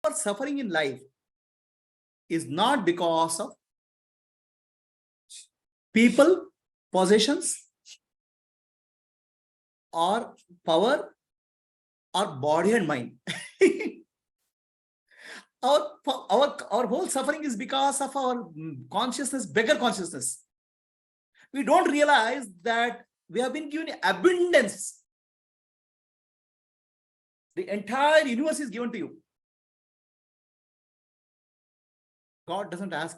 Our suffering in life is not because of people, possessions, or power, or body and mind. our whole suffering is because of our consciousness, beggar consciousness. We don't realize that we have been given abundance. The entire universe is given to you. God doesn't ask,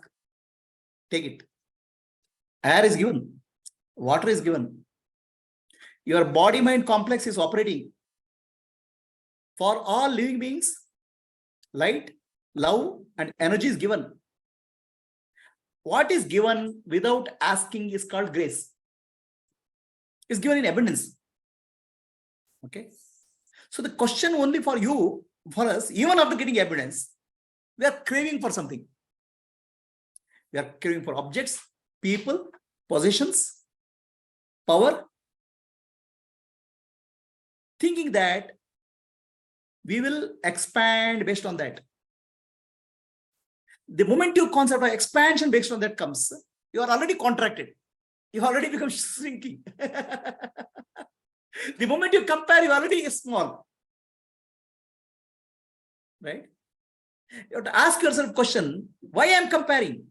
take it. Air is given, water is given. Your body-mind complex is operating. For all living beings, light, love, and energy is given. What is given without asking is called grace. It's given in abundance. Okay. So the question only for you, for us, even after getting abundance, we are craving for something. We are craving for objects, people, possessions, power, thinking that we will expand based on that. The moment your concept of expansion based on that comes, you are already contracted. You already become shrinking. The moment you compare, you already is small. Right? You have to ask yourself a question, why I am comparing?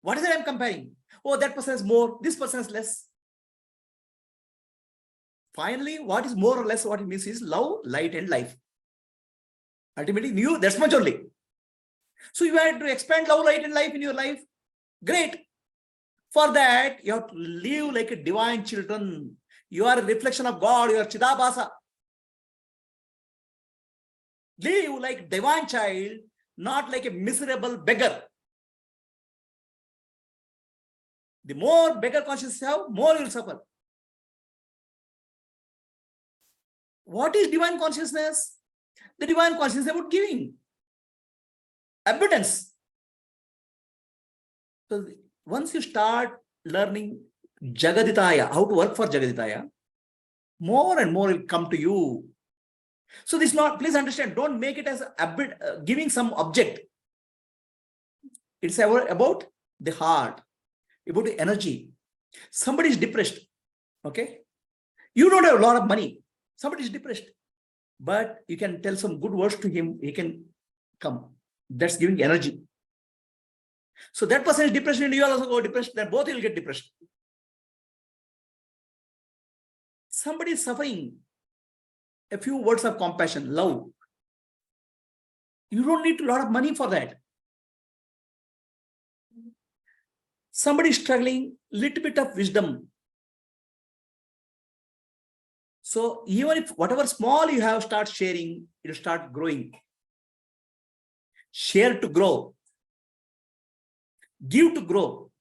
What is it I am comparing? Oh, that person has more, this person has less. Finally, what is more or less, what it means is love, light, and life. Ultimately, you, that's much only. So you have to expand love, light, and life in your life. Great. For that, you have to live like a divine children. You are a reflection of God. You are Chidabhasa. Live like divine child, not like a miserable beggar. The more beggar consciousness you have, more you will suffer. What is divine consciousness? The divine consciousness is about giving. Abundance. So once you start learning Jagaditaya, how to work for Jagaditaya, more and more will come to you. So this is not, please understand, don't make it as giving some object. It's about the heart, about the energy. Somebody is depressed. Okay. You don't have a lot of money. Somebody is depressed. But you can tell some good words to him. He can come. That's giving energy. So that person is depressed and you also go depressed. Then both will get depressed. Somebody is suffering. A few words of compassion, love. You don't need a lot of money for that. Somebody is struggling, little bit of wisdom. So even if whatever small you have, start sharing, it will start growing. Share to grow. Give to grow.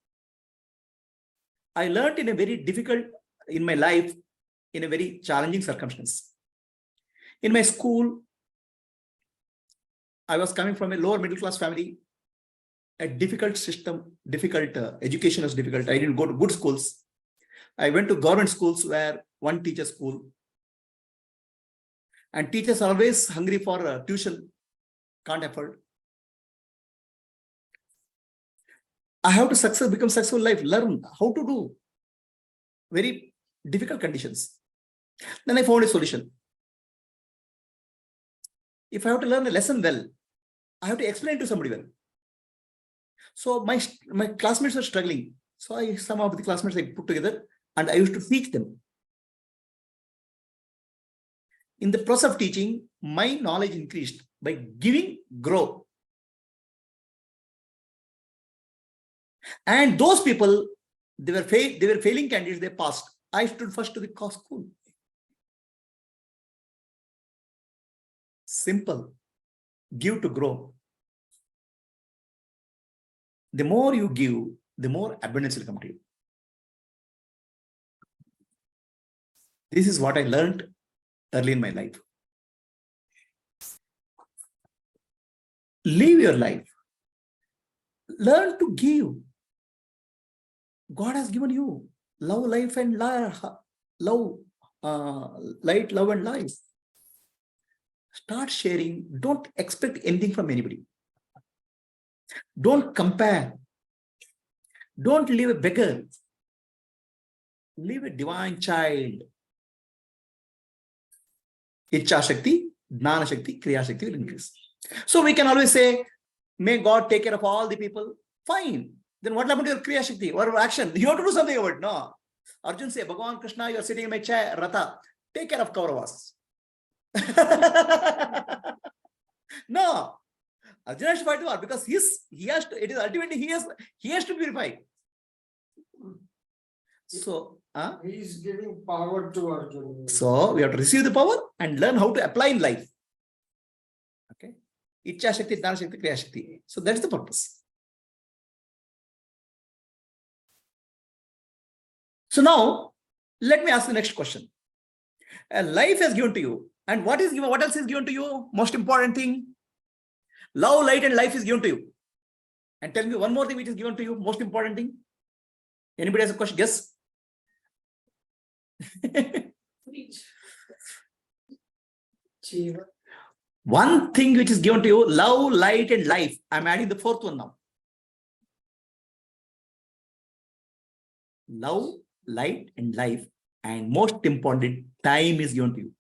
I learned in a very difficult, in my life, in a very challenging circumstance. In my school, I was coming from a lower middle class family. A difficult system, difficult education was difficult. I didn't go to good schools. I went to government schools where one teacher school. And teachers are always hungry for tuition. Can't afford. I have to become successful in life, learn how to do. Very difficult conditions. Then I found a solution. If I have to learn a lesson well, I have to explain to somebody well. So my classmates were struggling. So some of the classmates I put together and I used to teach them. In the process of teaching, my knowledge increased by giving, grow. And those people, they were failing candidates, they passed. I stood first to the school. Simple. Give to grow. The more you give, the more abundance will come to you. This is what I learned early in my life. Live your life. Learn to give. God has given you love, life, and light, love, and life. Start sharing. Don't expect anything from anybody. Don't compare. Don't live a beggar. Live a divine child. Ichcha Shakti, Jnana Shakti, Kriya Shakti will increase. So we can always say, may God take care of all the people. Fine. Then what happened to your Kriya Shakti or action? You have to do something about it. No. Arjun say, Bhagavan Krishna, you are sitting in my chair, Ratha. Take care of Kauravas. No. Arjuna has to fight the war because he has to, it is ultimately he has to purify. So he is giving power to Arjuna. So we have to receive the power and learn how to apply in life. Okay. Ichcha Shakti, Jnana Shakti, Kriya Shakti. So that's the purpose. So now let me ask the next question. Life has given to you. And what is given? What else is given to you? Most important thing. Love, light, and life is given to you. And tell me one more thing which is given to you. Most important thing. Anybody has a question? Guess. One thing which is given to you, love, light, and life. I'm adding the fourth one now. Love, light, and life. And most important, time is given to you.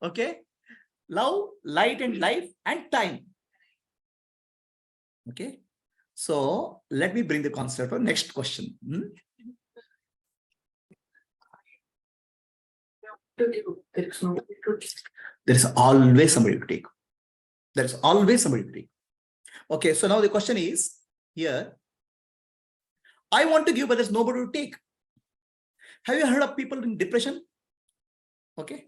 Okay. Love, light, and life, and time. Okay. So let me bring the concept of next question. There is always somebody to take. There is always somebody to take. Okay, so now the question is here. I want to give, but there's nobody to take. Have you heard of people in depression? Okay.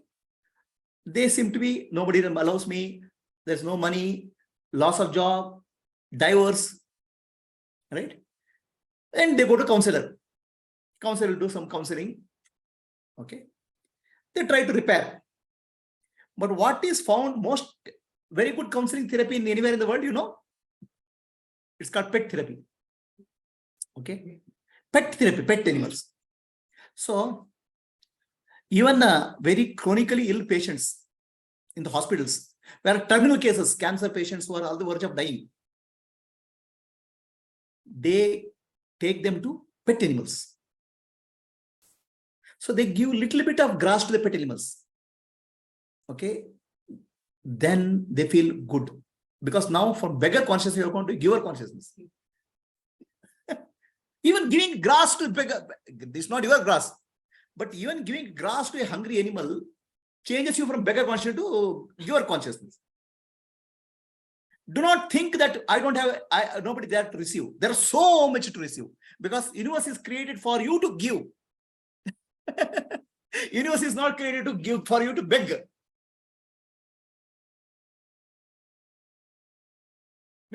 They seem to be, nobody allows me, there's no money, loss of job, divorce, right? And they go to counselor. Counselor will do some counseling. Okay. They try to repair. But what is found most very good counseling therapy in anywhere in the world, you know? It's called pet therapy. Okay. Pet therapy, pet animals. So even very chronically ill patients in the hospitals, where terminal cases, cancer patients who are on the verge of dying, they take them to pet animals. So they give a little bit of grass to the pet animals. Okay. Then they feel good. Because now from beggar consciousness, you are going to giver consciousness. Even giving grass to beggar, this is not your grass, but even giving grass to a hungry animal changes you from beggar consciousness to giver consciousness. Do not think that I don't have nobody there to receive. There is so much to receive because universe is created for you to give. Universe is not created to give for you to beg. I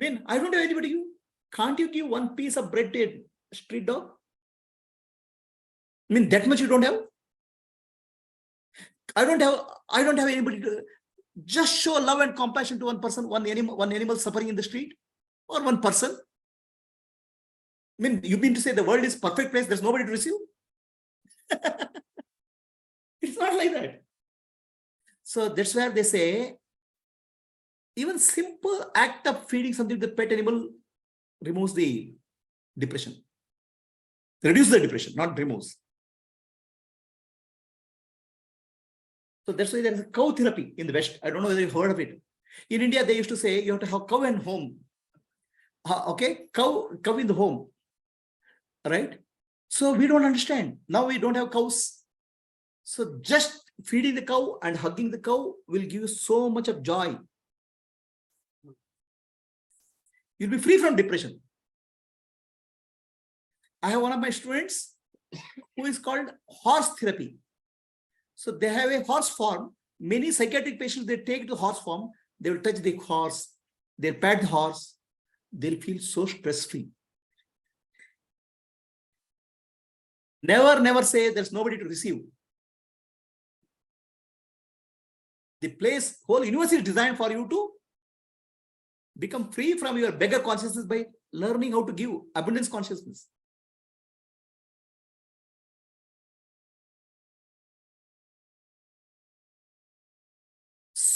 mean, I don't have anybody to give. Can't you give one piece of bread to a street dog? I mean, that much you don't have? I don't have anybody to just show love and compassion to one person, one animal suffering in the street, or one person. I mean, you mean to say the world is perfect place, there's nobody to receive? It's not like that. So that's where they say, even simple act of feeding something to the pet animal removes the depression. Reduce the depression, not removes. So that's why there is a cow therapy in the West. I don't know whether you've heard of it. In India, they used to say you have to have cow in home. Okay, cow in the home. Right? So we don't understand. Now we don't have cows. So just feeding the cow and hugging the cow will give you so much of joy. You'll be free from depression. I have one of my students who is called horse therapy. So they have a horse form. Many psychiatric patients, they take the horse form, they will touch the horse, they'll pet the horse, they'll feel so stress-free. Never say there's nobody to receive. The place, whole universe is designed for you to become free from your beggar consciousness by learning how to give abundance consciousness.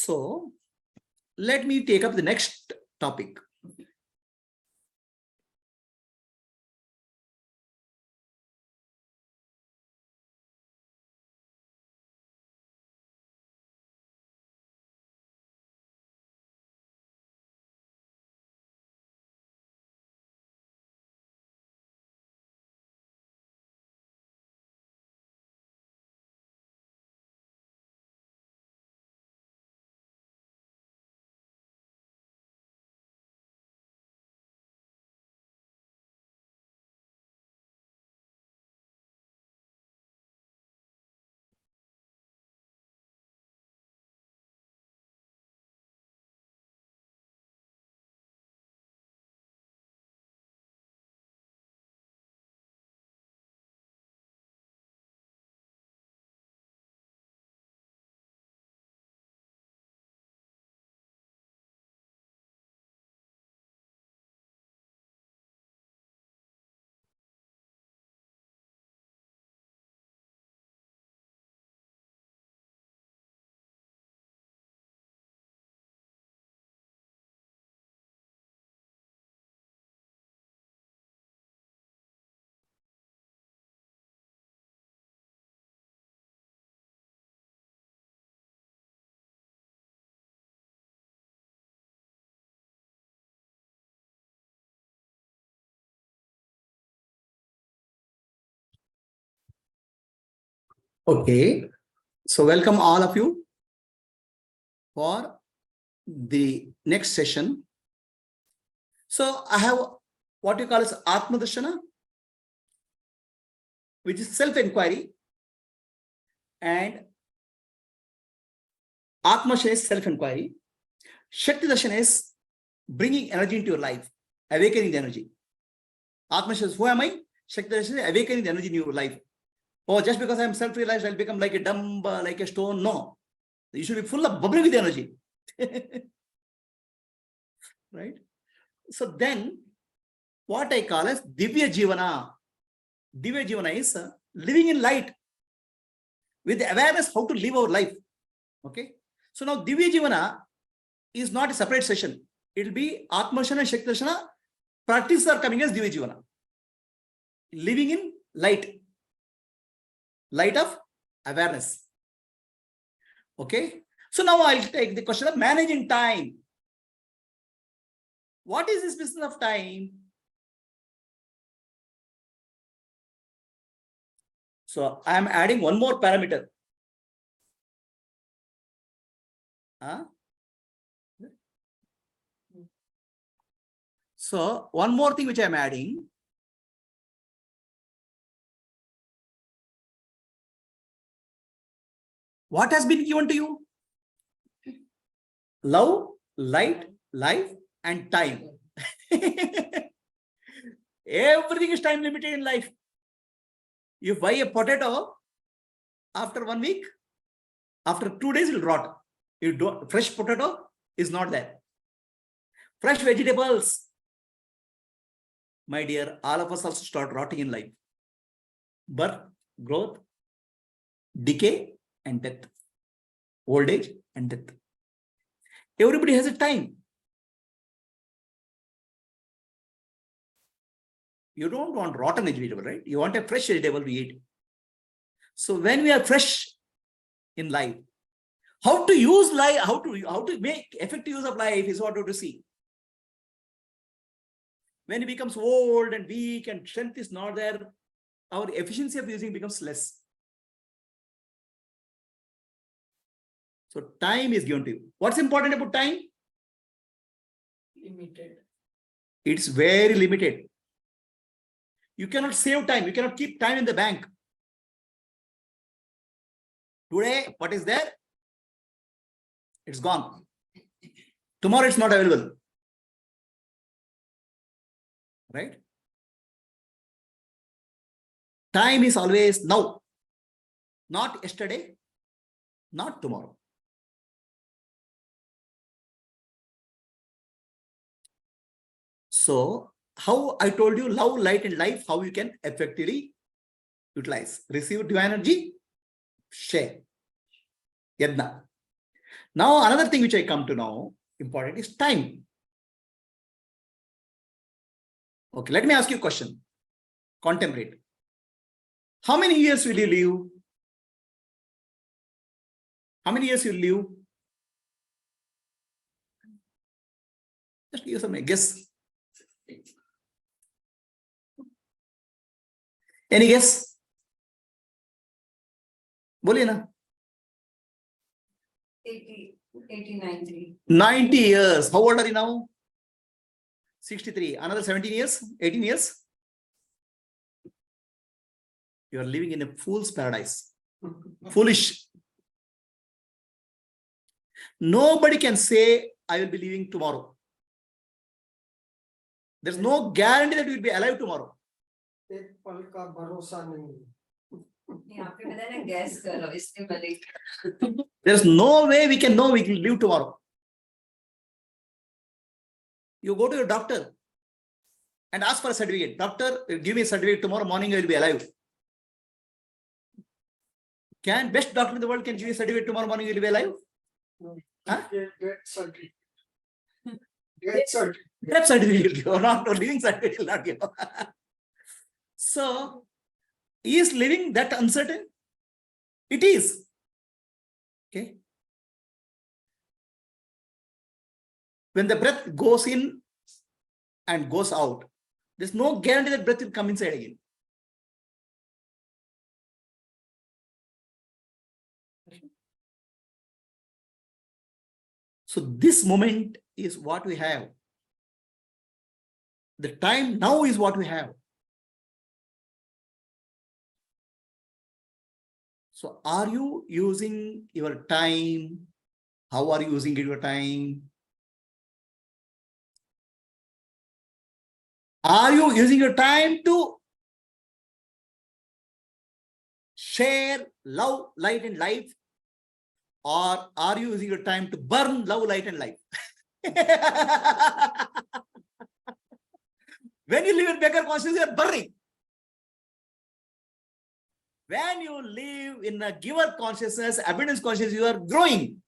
So let me take up the next topic. Okay, so welcome all of you for the next session. So I have what you call as Atma Darshana, which is self-enquiry, and Atma Darshana is self-enquiry. Shakti Darshana is bringing energy into your life, awakening the energy. Atma Darshana is who am I? Shakti Darshana is awakening the energy in your life. Oh, just because I am self-realized, I'll become like a dumb, like a stone. No, you should be full of bubbling with energy. Right? So then, what I call as Divya Jivana. Divya Jivana is living in light with the awareness how to live our life. Okay. So now Divya Jivana is not a separate session. It will be Atma Darshana and Shakti Darshana. Practices are coming as Divya Jivana. Living in light. Light of awareness. Okay. So now I'll take the question of managing time. What is this business of time? So I am adding one more parameter. So one more thing which I am adding. What has been given to you? Love, light, life, and time. Everything is time limited in life. You buy a potato, after 1 week, after 2 days, it will rot. You don't, fresh potato is not there. Fresh vegetables, my dear, all of us also start rotting in life. Birth, growth, decay, and death. Old age and death. Everybody has a time. You don't want rotten vegetable, right? You want a fresh vegetable to eat. So when we are fresh in life, how to use life, how to make effective use of life is what we have to see. When it becomes old and weak and strength is not there, our efficiency of using becomes less. So time is given to you. What's important about time? Limited. It's very limited. You cannot save time. You cannot keep time in the bank. Today, what is there? It's gone. Tomorrow, it's not available. Right? Time is always now. Not yesterday, not tomorrow. So, how I told you, love, light, and life, how you can effectively utilize. Receive divine energy, share. Yadna. Now, another thing which I come to know important is time. Okay, let me ask you a question. Contemplate. How many years will you live? How many years will you live? Just give some guess. Any guess? बोलिए ना. 80, 90. 90 years. How old are you now? 63. Another 17 years? 18 years? You are living in a fool's paradise. Foolish. Nobody can say, I will be living tomorrow. There's no guarantee that you will be alive tomorrow. एक पल का भरोसा नहीं. यहाँ पे मैंने guess करो इसलिए मैंने. There's no way we can know we will live tomorrow. You go to your doctor and ask for a certificate. Doctor, give me a certificate tomorrow morning, I will be alive. Can best doctor in the world can give you a certificate tomorrow morning, you will be alive? No. Huh? Get certificate. Get certificate. Death certificate, or not, or living certificate will not give. So, is living that uncertain? It is. Okay. When the breath goes in and goes out, there's no guarantee that breath will come inside again. So this moment is what we have. The time now is what we have. So are you using your time? How are you using your time? Are you using your time to share love, light, and life? Or are you using your time to burn love, light, and life? When you live in beggar consciousness, you are burning. When you live in a giver consciousness, abundance consciousness, you are growing.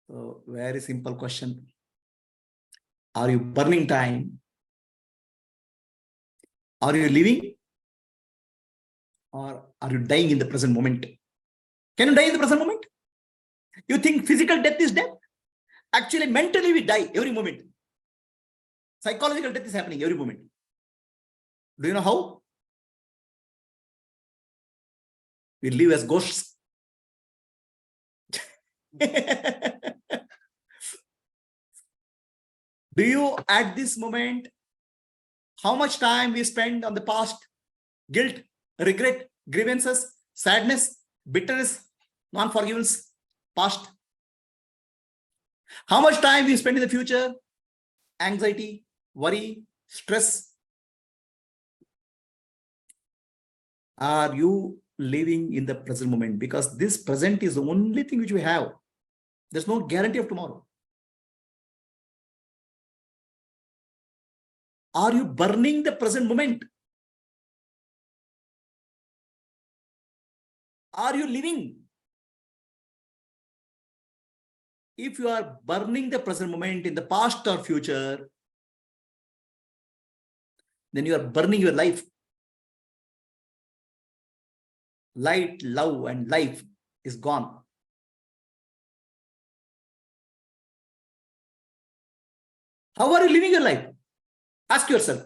So, very simple question. Are you burning time? Are you living? Or are you dying in the present moment? Can you die in the present moment? You think physical death is death? Actually, mentally we die every moment. Psychological death is happening every moment. Do you know how? We live as ghosts. Do you at this moment, how much time we spend on the past? Guilt, regret, grievances, sadness, bitterness, non-forgiveness, past. How much time we spend in the future? Anxiety, worry, stress. Are you living in the present moment? Because this present is the only thing which we have. There's no guarantee of tomorrow. Are you burning the present moment? Are you living? If you are burning the present moment in the past or future, then you are burning your life. Light, love, and life is gone. How are you living your life? Ask yourself.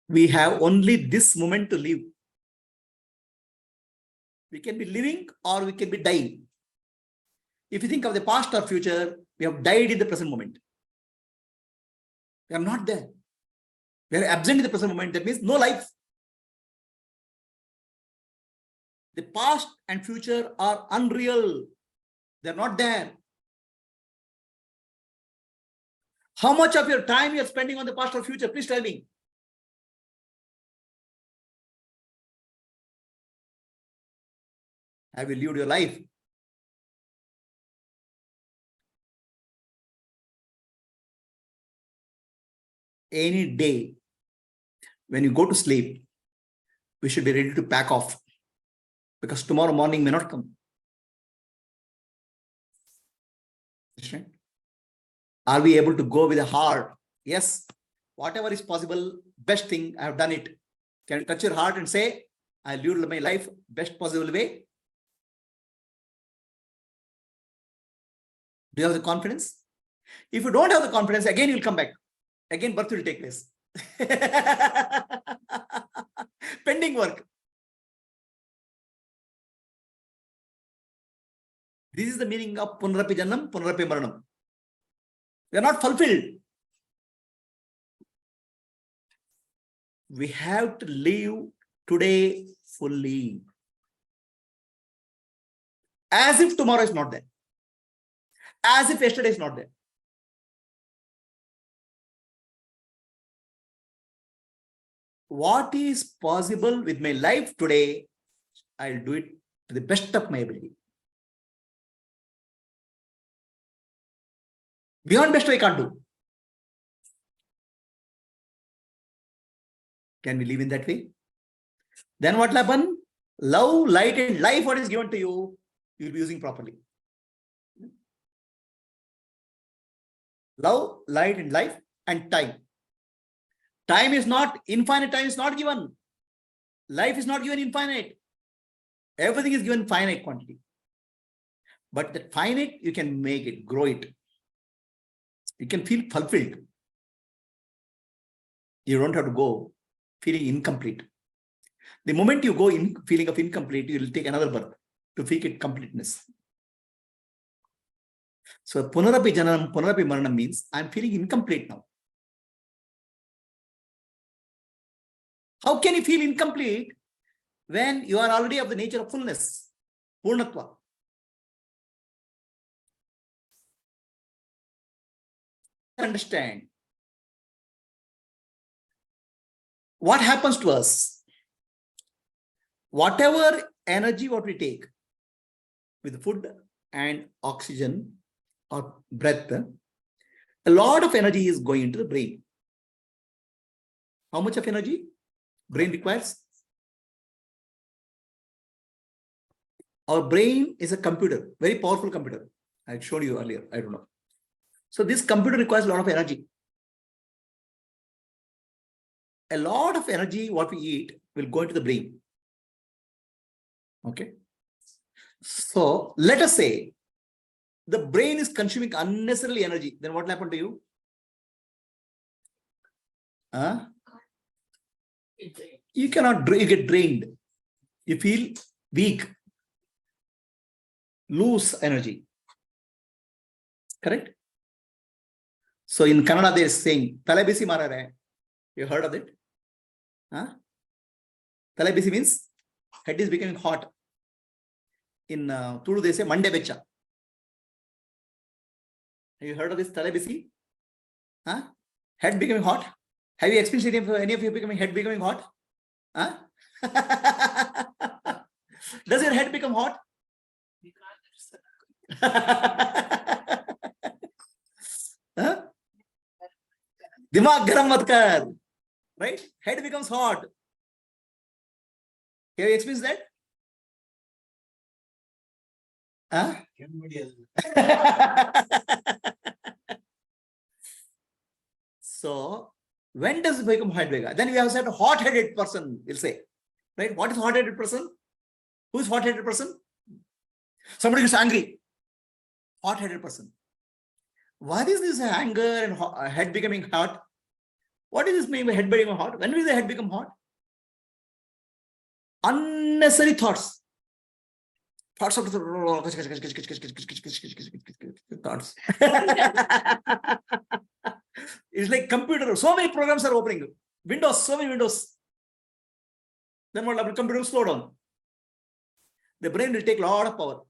We have only this moment to live. We can be living or we can be dying. If you think of the past or future, we have died in the present moment. We are not there. We are absent in the present moment. That means no life. The past and future are unreal. They're not there. How much of your time you are spending on the past or future? Please tell me. Have you lived your life? any day, when you go to sleep, we should be ready to pack off because tomorrow morning may not come. Are we able to go with a heart? Yes. Whatever is possible, best thing, I have done it. Can you touch your heart and say, I'll live my life best possible way? Do you have the confidence? If you don't have the confidence, again you'll come back. Again, birth will take place. Pending work. This is the meaning of Punarapi Jannam, Punarapi Maranam. We are not fulfilled. We have to live today fully. As if tomorrow is not there. As if yesterday is not there. What is possible with my life today, I'll do it to the best of my ability. Beyond best I can't do. Can we live in that way? Then what will happen? Love, light, and life, what is given to you, you'll be using properly. Love, light, and life, and time. Time is not infinite, time is not given. Life is not given infinite. Everything is given finite quantity. But that finite, you can make it, grow it. You can feel fulfilled. You don't have to go feeling incomplete. The moment you go in feeling of incomplete, you will take another birth to feel it completeness. So Punarapi Janam, Punarapi Maranam means I'm feeling incomplete now. How can you feel incomplete when you are already of the nature of fullness, Purnatva? Understand what happens to us. Whatever energy what we take with food and oxygen or breath, a lot of energy is going into the brain. How much of energy brain requires? Our brain is a computer, very powerful computer. I showed you earlier, I don't know. So this computer requires a lot of energy. A lot of energy, what we eat, will go into the brain. Okay. So let us say the brain is consuming unnecessarily energy. Then what will happen to you? You cannot, you get drained. You feel weak, lose energy. Correct? So in Kannada, they are saying, Talabisi marare. You heard of it? Talabisi means head is becoming hot. In Tulu, they say Mande Becha. Have you heard of this Talabisi? Head becoming hot? Have you experienced any of you becoming head becoming hot? Does your head become hot? Dimag garam mat kar. Right? Head becomes hot. Have you experienced that? So, when does it become hot? Then we have said hot-headed person, we'll say. Right? What is hot-headed person? Who is hot-headed person? Somebody is angry. Hot-headed person. What is this anger and head becoming hot? What is this mean by head becoming hot? When will the head become hot? Unnecessary thoughts. Thoughts of thoughts. It's like computer. So many programs are opening. Windows, so many windows. Then what happens? Computer will slow down. The brain will take a lot of power.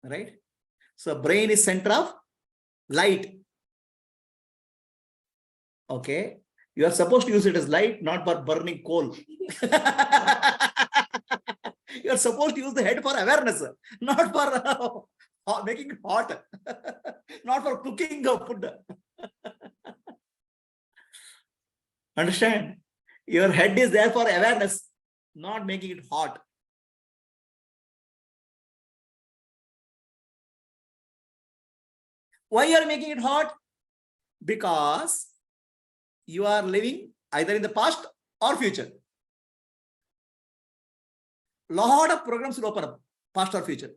Right? So brain is center of light. Okay. You are supposed to use it as light, not for burning coal. You are supposed to use the head for awareness, not for making it hot, not for cooking food. Understand? Your head is there for awareness, not making it hot. Why you are making it hot? Because you are living either in the past or future. Lot of programs will open up, past or future.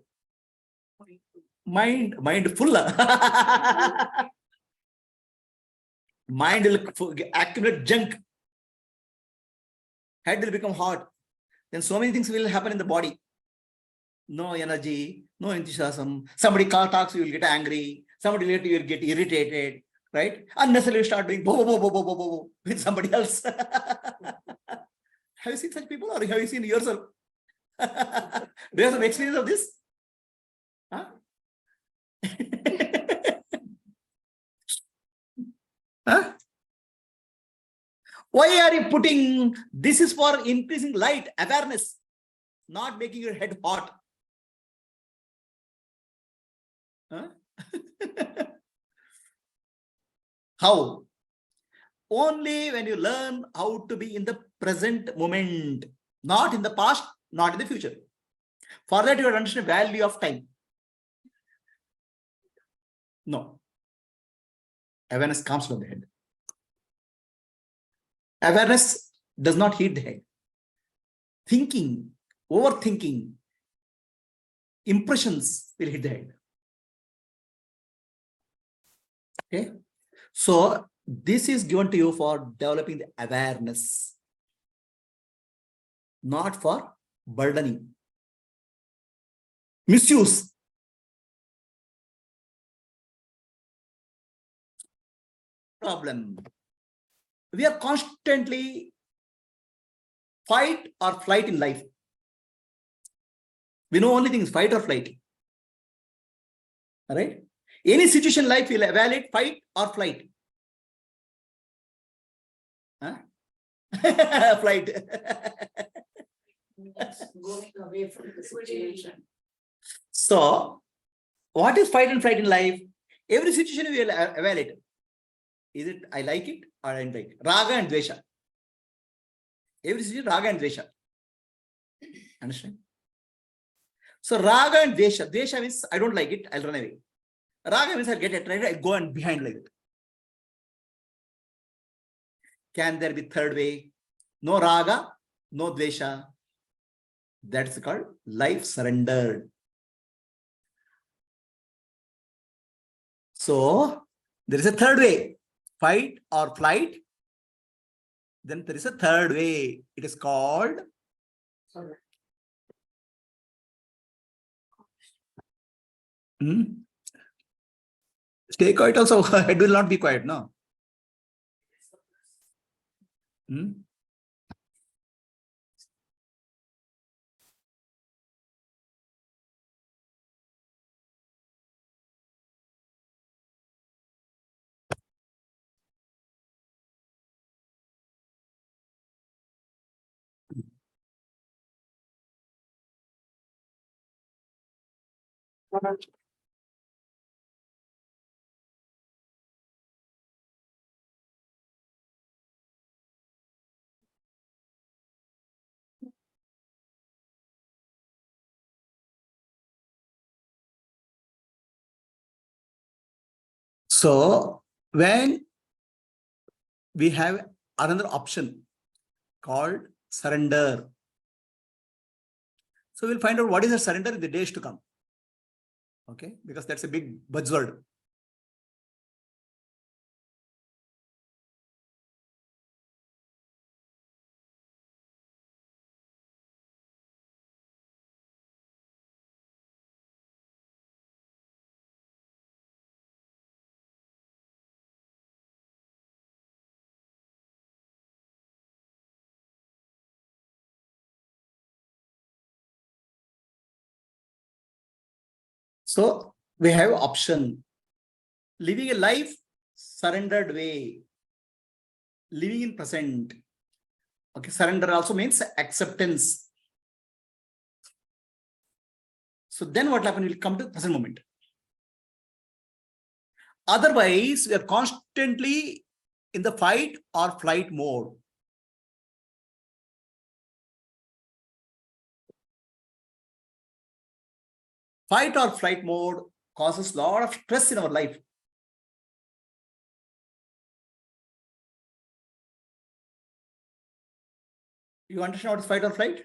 Mind full. Mind will accumulate junk. Head will become hot. Then so many things will happen in the body. No energy, no enthusiasm. Somebody talks, you will get angry. Somebody later you will get irritated, right? Unnecessarily start doing bo bo bo bo bo bo with somebody else. Have you seen such people, or have you seen yourself? Do you have some experience of this? Huh? Huh? Why are you putting this is for increasing light, awareness, not making your head hot? Huh? How? Only when you learn how to be in the present moment, not in the past, not in the future. For that, you have to understand the value of time. No. Awareness comes from the head. Awareness does not hit the head. Thinking, overthinking, impressions will hit the head. Okay. So this is given to you for developing the awareness, not for burdening. Misuse. Problem. We are constantly fight or flight in life. We know only things, fight or flight. All right. Any situation in life will evaluate fight or flight. Huh? Flight. Going away from the situation. So, what is fight and flight in life? Every situation we will evaluate. Is it I like it or I don't like it? Raga and Dvesha. Every situation, Raga and Dvesha. Understand? So, Raga and Dvesha. Dvesha means I don't like it, I'll run away. Raga means I'll get attracted, I go and behind like it. Can there be third way? No Raga, no Dvesha. That's called life surrendered. So, there is a third way. Fight or flight. Then there is a third way. It is called stay quiet also. It will not be quiet, no? So, when we have another option called surrender. So, we'll find out what is the surrender in the days to come. Okay, because that's a big buzzword. So, we have option. Living a life surrendered way. Living in present. Okay, surrender also means acceptance. So then what happens? We'll come to the present moment. Otherwise, we are constantly in the fight or flight mode. Fight or flight mode causes a lot of stress in our life. You understand what is fight or flight?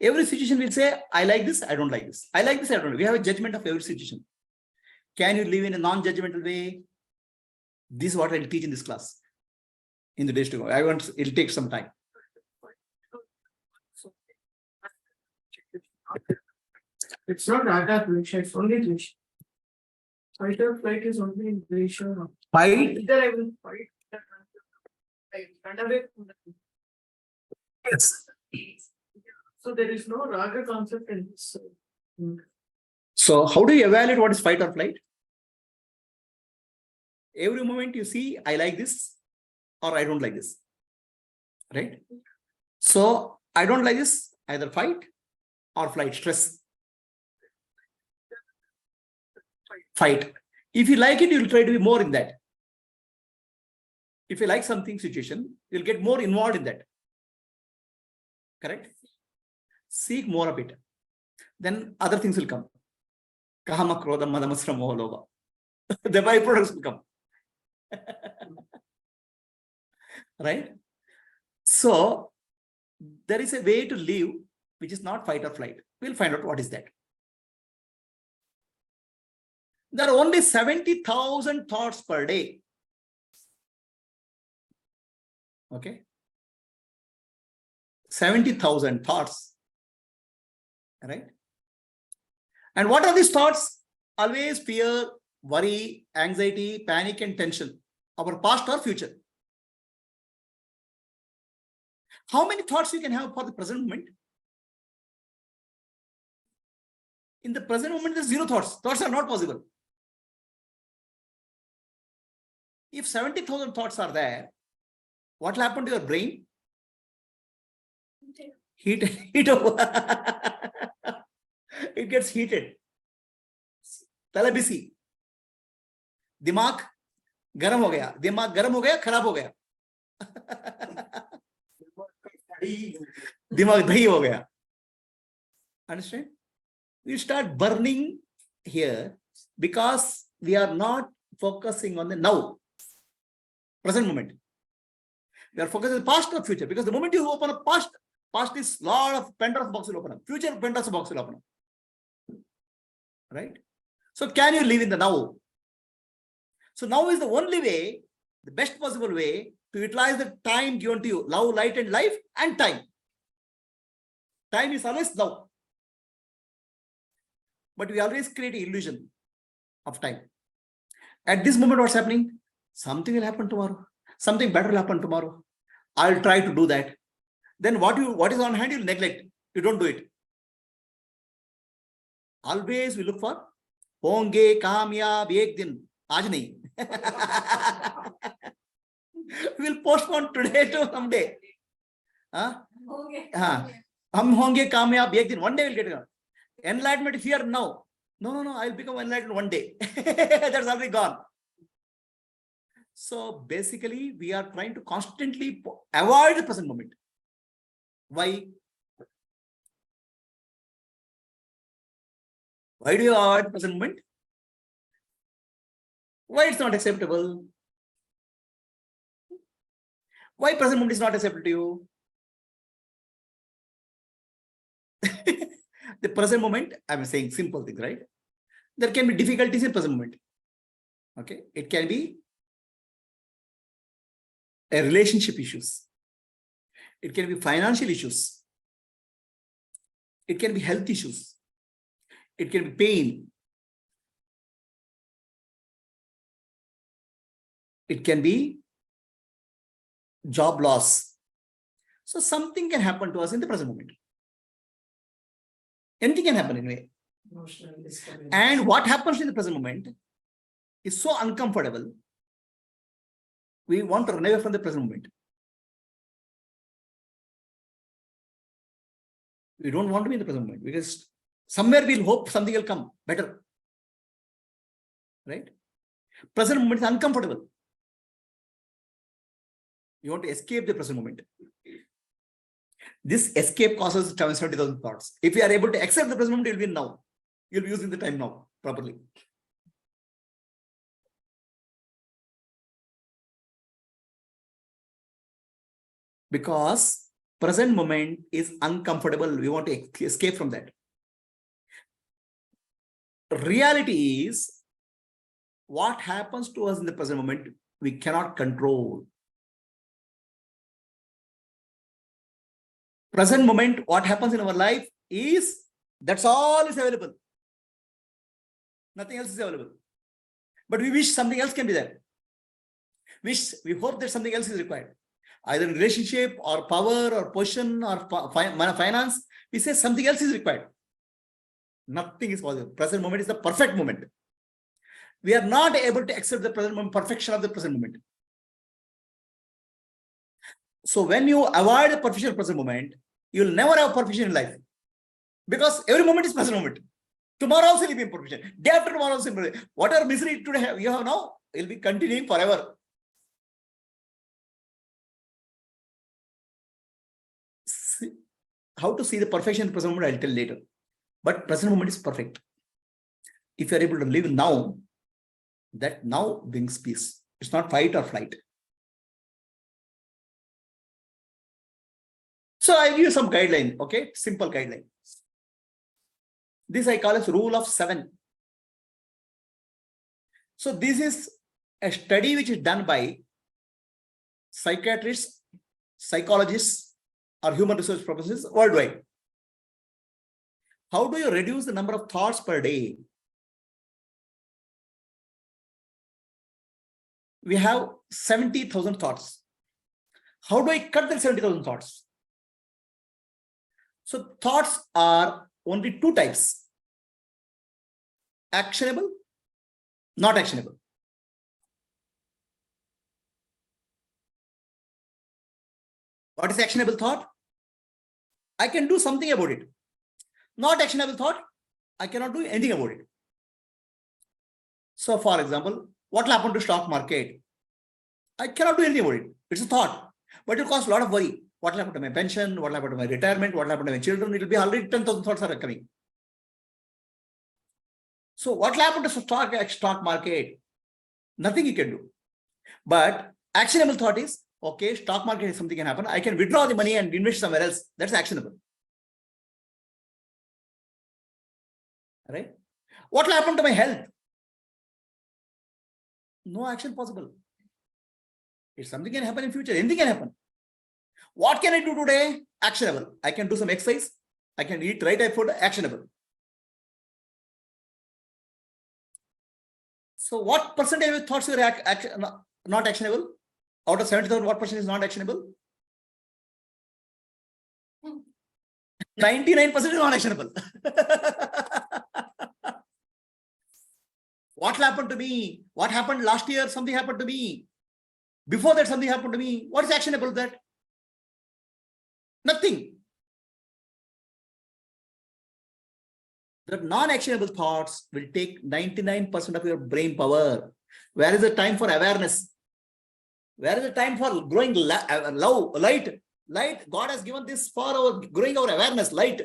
Every situation will say, I like this, I don't like this. I like this, I don't like. We have a judgment of every situation. Can you live in a non-judgmental way? This is what I will teach in this class. In the days to go. It'll take some time. It's not raga dvesha, it's only dvesha. Fight or flight is only dvesha. Fight. Either I will fight, I run away from the. Yes. So there is no raga concept in this. So how do you evaluate what is fight or flight? Every moment you see, I like this or I don't like this. Right? So I don't like this, either fight or flight, stress. Fight. If you like it, you'll try to be more in that. If you like something, situation, you'll get more involved in that. Correct? Seek more of it. Then other things will come. Kahama, Krodha, Madamasra, Moholova. The byproducts will come. Right? So there is a way to live which is not fight or flight. We'll find out what is that. There are only 70,000 thoughts per day. Okay? 70,000 thoughts. Right? And what are these thoughts? Always fear, worry, anxiety, panic, and tension. Our past or future. How many thoughts you can have for the present moment? In the present moment, there's zero thoughts. Thoughts are not possible. If 70,000 thoughts are there, what will happen to your brain? Heat over. It gets heated. Tala bisi. Dimag garam ho gaya. Dimag garam ho gaya, kharab ho gaya. Dimag dahi ho gaya. Understand? We start burning here because we are not focusing on the now, present moment. We are focusing on the past or future, because the moment you open up past is lot of Pandora's box will open up. Future Pandora's box will open up. Right? So can you live in the now? So now is the only way, the best possible way to utilize the time given to you. Love, light, and life, and time. Time is always now. But we always create an illusion of time. At this moment, what's happening? Something will happen tomorrow. Something better will happen tomorrow. I'll try to do that. Then what is on hand, you'll neglect. You don't do it. Always we look for honge kamyab ek din. Aaj nahi. We'll postpone today to someday. Hum honge kamyab ek din. One day we'll get it. Enlightenment here now. No. I'll become enlightened one day. That's already gone. So basically, we are trying to constantly avoid the present moment. Why? Why do you avoid the present moment? Why it's not acceptable? Why present moment is not acceptable to you? The present moment, I'm saying simple things, right? There can be difficulties in present moment. Okay, it can be a relationship issues. It can be financial issues. It can be health issues. It can be pain. It can be job loss. So something can happen to us in the present moment. Anything can happen anyway. And what happens in the present moment is so uncomfortable. We want to run away from the present moment. We don't want to be in the present moment because somewhere we'll hope something will come better. Right? Present moment is uncomfortable. You want to escape the present moment. This escape causes 70,000 thoughts. If you are able to accept the present moment, you'll be now. You'll be using the time now properly. Because present moment is uncomfortable. We want to escape from that. Reality is what happens to us in the present moment, we cannot control. Present moment, what happens in our life is, that's all is available. Nothing else is available. But we wish something else can be there. We hope that something else is required. Either in relationship or power or position or finance, we say something else is required. Nothing is possible. Present moment is the perfect moment. We are not able to accept the present moment, perfection of the present moment. So when you avoid the perfection of present moment, you will never have perfection in life. Because every moment is present moment. Tomorrow also will be imperfection. Day after tomorrow also imperfection. Whatever misery today you have now, it will be continuing forever. How to see the perfection in the present moment, I'll tell later. But present moment is perfect. If you are able to live now, that now brings peace. It's not fight or flight. So I give you some guideline, okay? Simple guideline. This I call as rule of 7. So this is a study which is done by psychiatrists, psychologists, or human resource professionals worldwide. How do you reduce the number of thoughts per day? We have 70,000 thoughts. How do I cut the 70,000 thoughts? So thoughts are only 2 types. Actionable, not actionable. What is actionable thought? I can do something about it. Not actionable thought, I cannot do anything about it. So for example, what will happen to stock market? I cannot do anything about it. It's a thought, but it causes a lot of worry. What will happen to my pension? What will happen to my retirement? What will happen to my children? It will be already 10,000 thoughts are coming. So what will happen to stock market? Nothing you can do. But actionable thought is, okay, stock market, something can happen. I can withdraw the money and invest somewhere else. That's actionable. Right? What will happen to my health? No action possible. If something can happen in future, anything can happen. What can I do today? Actionable. I can do some exercise. I can eat right food. Actionable. So what percentage of thoughts are not actionable? Out of 70,000, what percent is not actionable? 99% is not actionable. What happened to me? What happened last year? Something happened to me. Before that, something happened to me. What is actionable that? Nothing. The non-actionable thoughts will take 99% of your brain power. Where is the time for awareness? Where is the time for growing light? Light, God has given this for our growing our awareness, light.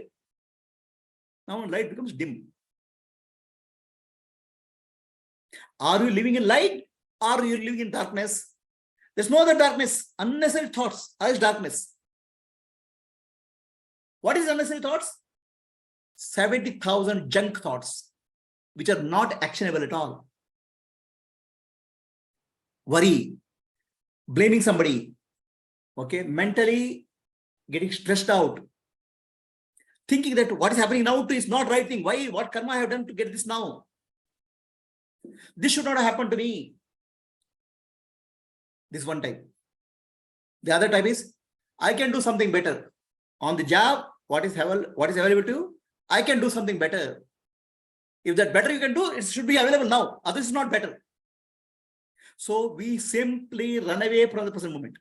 Now light becomes dim. Are you living in light or are you living in darkness? There's no other darkness. Unnecessary thoughts are darkness. What is unnecessary thoughts? 70,000 junk thoughts, which are not actionable at all. Worry, blaming somebody, okay, mentally getting stressed out, thinking that what is happening now is not right thing. Why? What karma I have done to get this now? This should not have happened to me. This one type. The other type is, I can do something better. On the job, what is available to you? I can do something better. If that better you can do, it should be available now. Others is not better. So we simply run away from the present moment.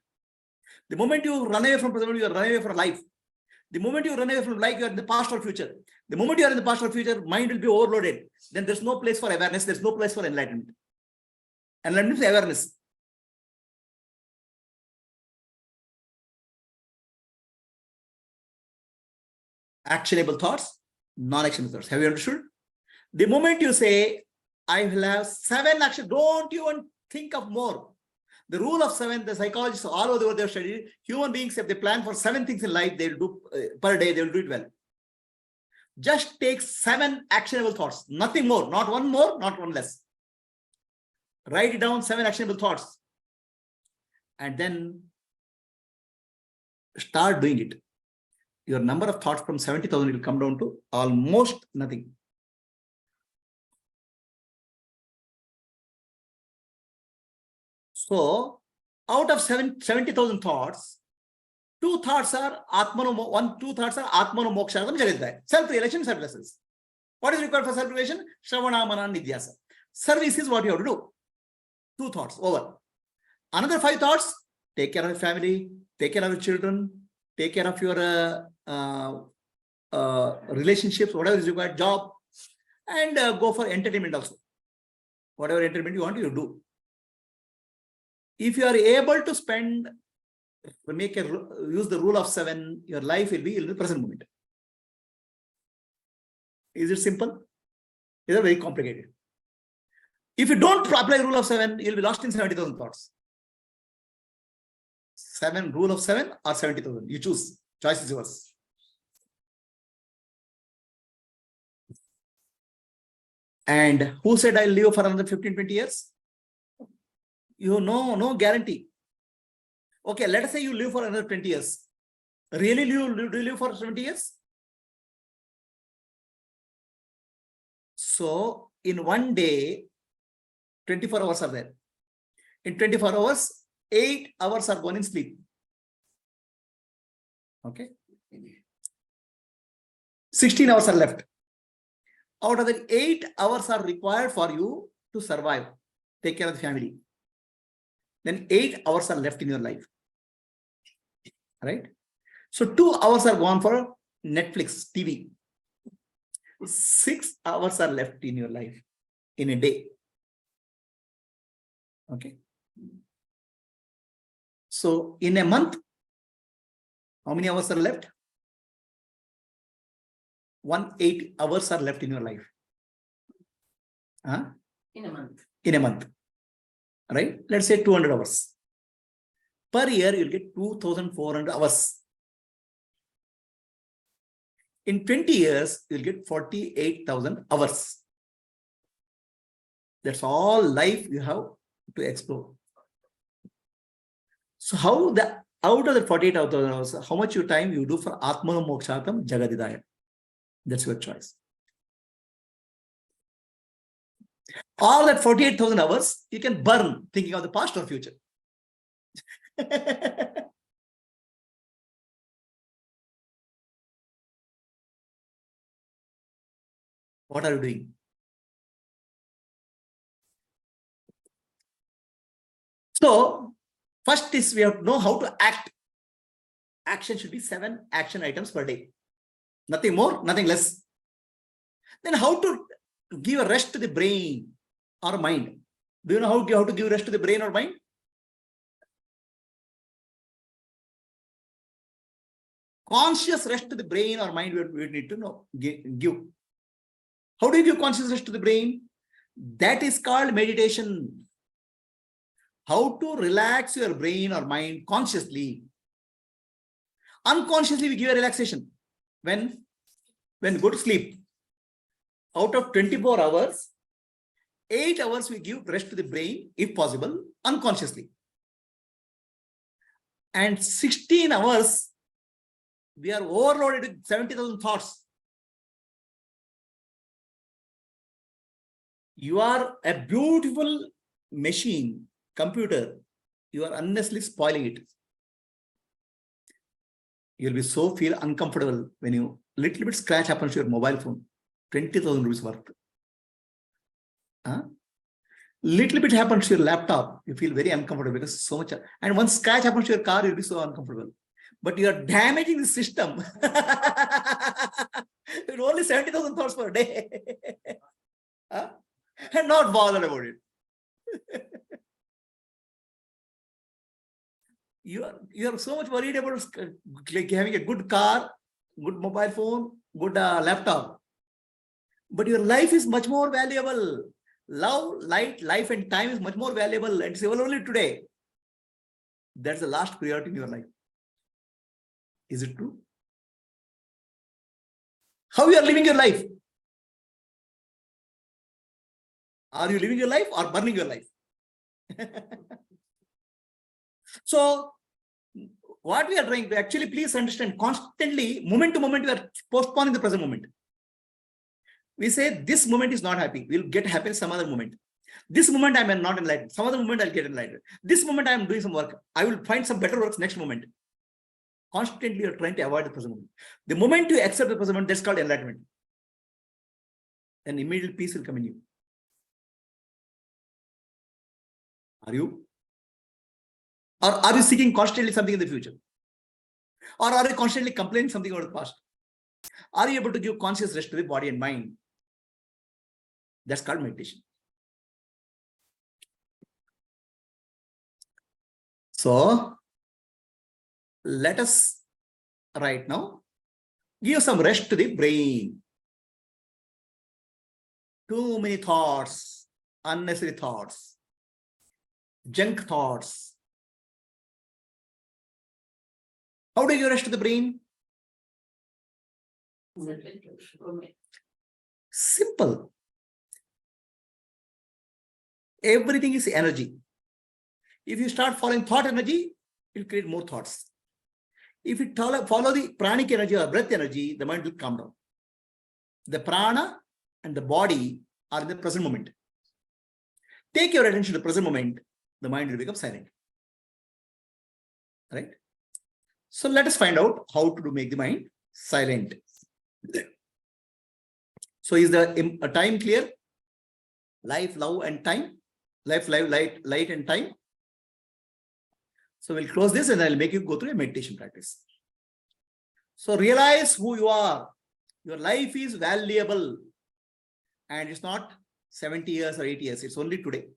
The moment you run away from present moment, you are running away from life. The moment you run away from life, you are in the past or future. The moment you are in the past or future, mind will be overloaded. Then there's no place for awareness. There's no place for enlightenment. Enlightenment is awareness. actionable thoughts, non-actionable thoughts. Have you understood? The moment you say, I will have 7 actions, don't even think of more. The rule of 7, the psychologists all over the world, they've studied, human beings, if they plan for 7 things in life, they'll do per day, they'll do it well. Just take 7 actionable thoughts, nothing more, not one more, not one less. Write it down, 7 actionable thoughts. And then start doing it. Your number of thoughts from 70,000 will come down to almost nothing. So, out of 70,000 thoughts, 2 thoughts are Atma, 2 thoughts are Atma Moksha, self-realization, selflessness. What is required for self-realization? Shravana, Mana, Nidhyasa. Service is what you have to do. 2 thoughts, over. Another 5 thoughts, take care of your family, take care of your children, take care of your relationships, whatever is required, job, and go for entertainment also. Whatever entertainment you want, you do. If you are able to spend, use the rule of 7, your life will be in the present moment. Is it simple? Is it very complicated? If you don't apply the rule of 7, you'll be lost in 70,000 thoughts. 7, rule of 7 or 70,000. You choose. Choice is yours. And who said I'll live for another 15, 20 years? You know, no guarantee. Okay, let us say you live for another 20 years. Really, do you live for 70 years? So, in one day, 24 hours are there. In 24 hours, 8 hours are gone in sleep. Okay. 16 hours are left. Out of the 8 hours are required for you to survive, take care of the family. Then 8 hours are left in your life. Right? So 2 hours are gone for Netflix, TV. 6 hours are left in your life in a day. Okay. So in a month, how many hours are left? 180 hours are left in your life. Huh? In a month. In a month. Right? Let's say 200 hours. Per year, you'll get 2,400 hours. In 20 years, you'll get 48,000 hours. That's all life you have to explore. So how the out of the 48,000 hours, how much your time you do for Atma Mokshatam Jagadidaya? That's your choice. All that 48,000 hours, you can burn thinking of the past or future. What are you doing? So, first is we have to know how to act. Action should be 7 action items per day. Nothing more, nothing less. Then how to give a rest to the brain or mind? Do you know how to give rest to the brain or mind? Conscious rest to the brain or mind, we need to know, give. How do you give conscious rest to the brain? That is called meditation. How to relax your brain or mind consciously. Unconsciously, we give a relaxation. When go to sleep. Out of 24 hours, 8 hours we give rest to the brain, if possible, unconsciously. And 16 hours, we are overloaded with 70,000 thoughts. You are a beautiful machine, computer. You are unnecessarily spoiling it. You'll be feel uncomfortable when you little bit scratch happens to your mobile phone. 20,000 rupees worth. Little bit happens to your laptop, you feel very uncomfortable because so much. And once scratch happens to your car, you'll be so uncomfortable. But you are damaging the system. It's only 70,000 thoughts per day. And not bothered about it. You are so much worried about like having a good car, good mobile phone, good laptop. But your life is much more valuable. Love, light, life, and time is much more valuable, and it's available only today. That's the last priority in your life. Is it true? How you are living your life? Are you living your life or burning your life? So, what we are trying to actually, please understand, constantly, moment to moment, we are postponing the present moment. We say this moment is not happy. We'll get happy some other moment. This moment I am not enlightened. Some other moment I'll get enlightened. This moment I am doing some work. I will find some better works next moment. Constantly you're trying to avoid the present moment. The moment you accept the present moment, that's called enlightenment. Then immediate peace will come in you. Are you? Or are you seeking constantly something in the future? Or are you constantly complaining something about the past? Are you able to give conscious rest to the body and mind? That's called meditation. So, let us right now give some rest to the brain. Too many thoughts, unnecessary thoughts, junk thoughts. How do you give rest to the brain? Simple. Everything is energy. If you start following thought energy, it will create more thoughts. If you follow the pranic energy or breath energy, the mind will calm down. The prana and the body are in the present moment. Take your attention to the present moment, the mind will become silent. Right? So let us find out how to make the mind silent. So is the time clear? Life, love, and time. Life, light, and time. So we'll close this and I'll make you go through a meditation practice. So realize who you are. Your life is valuable. And it's not 70 years or 80 years. It's only today.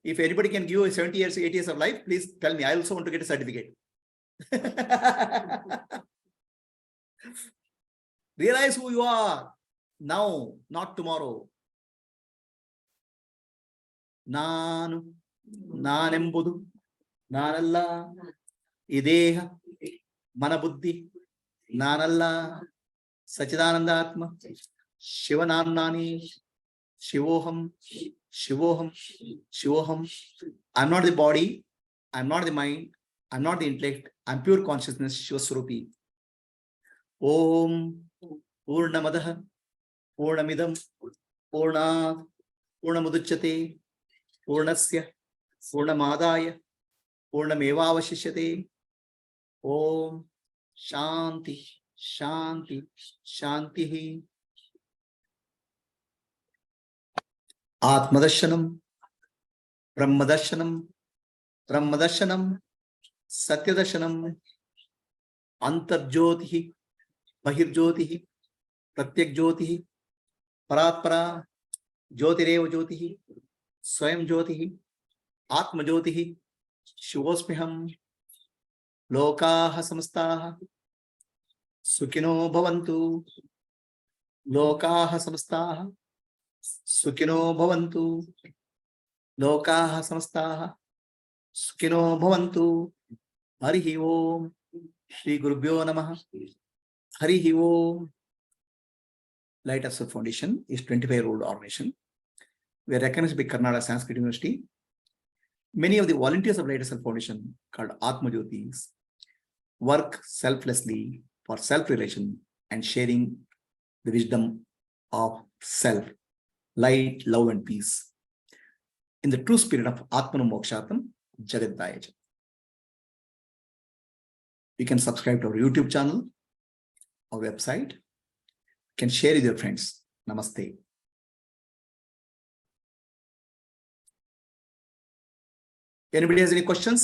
If anybody can give you 70 years, 80 years of life, please tell me. I also want to get a certificate. Realize who you are now, not tomorrow. Nanembudu, Nanalla, Ideha, Manabuddhi, Nanalla, Sachidananda Atma, Shivanamnani, Shivoham, Shivoham, Shivoham. I'm not the body, I'm not the mind, I'm not the intellect, I'm pure consciousness, Shivaswarupi. Om Purnamadaha, Purnamidam, Purnat, Purnamuduchyate, Purnasya, Purnamadaya, Purnamevavashishyate. Om Shanti, Shanti, Shanti. Atmadarshanam, Brahmadarshanam, Brahmadarshanam, Satyadarshanam, Antarjyotihi, Bahirjyotihi, Pratyakjyotihi, Paratpara, Jyotireva Jyotihi, Swayam Jyotihi, Atma Jyotihi, Shivosmiham, Lokaha Samastaha, Sukhino Bhavantu, Lokaha Samastaha, Sukhino Bhavantu, Lokaha Samastaha, Sukhino Bhavantu. Harihi Om, Shri Gurubhyo Namaha, Harihi Om. Light of Self Foundation is 25-year-old organization. We are recognized by Karnataka Sanskrit University. Many of the volunteers of Light of Self Foundation, called Atma Jyotis, work selflessly for self-realization and sharing the wisdom of self, light, love, and peace in the true spirit of Atmanam Mokshatam Jagadvaya. You can subscribe to our YouTube channel, our website. You can share with your friends. Namaste. Anybody has any questions?